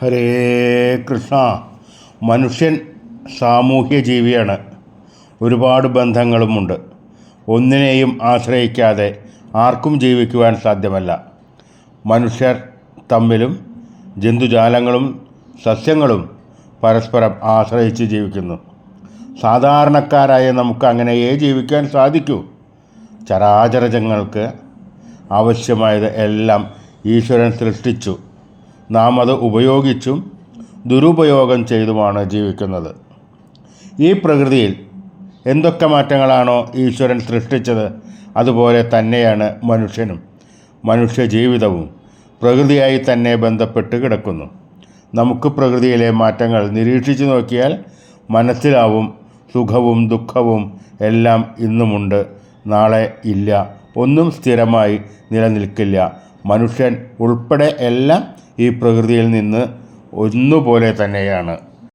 ഹരേ കൃഷ്ണ. മനുഷ്യൻ സാമൂഹ്യ ജീവിയാണ്. ഒരുപാട് ബന്ധങ്ങളുമുണ്ട്. ഒന്നിനെയും ആശ്രയിക്കാതെ ആർക്കും ജീവിക്കുവാൻ സാധ്യമല്ല. മനുഷ്യർ തമ്മിലും ജന്തുജാലങ്ങളും സസ്യങ്ങളും പരസ്പരം ആശ്രയിച്ച് ജീവിക്കുന്നു. സാധാരണക്കാരായ നമുക്ക് അങ്ങനെയേ ജീവിക്കാൻ സാധിക്കൂ. ചരാചരങ്ങൾക്ക് ആവശ്യമായത് എല്ലാം ഈശ്വരൻ സൃഷ്ടിച്ചു. നാം അത് ഉപയോഗിച്ചും ദുരുപയോഗം ചെയ്തുമാണ് ജീവിക്കുന്നത്. ഈ പ്രകൃതിയിൽ എന്തൊക്കെ മാറ്റങ്ങളാണോ ഈശ്വരൻ സൃഷ്ടിച്ചത്, അതുപോലെ തന്നെയാണ് മനുഷ്യനും മനുഷ്യ ജീവിതവും പ്രകൃതിയായി തന്നെ ബന്ധപ്പെട്ട് കിടക്കുന്നു. നമുക്ക് പ്രകൃതിയിലെ മാറ്റങ്ങൾ നിരീക്ഷിച്ചു നോക്കിയാൽ മനസ്സിലാവും. സുഖവും ദുഃഖവും എല്ലാം ഇന്നുമുണ്ട്, നാളെ ഇല്ല. ഒന്നും സ്ഥിരമായി നിലനിൽക്കില്ല. മനുഷ്യൻ ഉൾപ്പെടെ എല്ലാം ഈ പ്രകൃതിയിൽ നിന്ന് ഒന്നുപോലെ തന്നെയാണ്.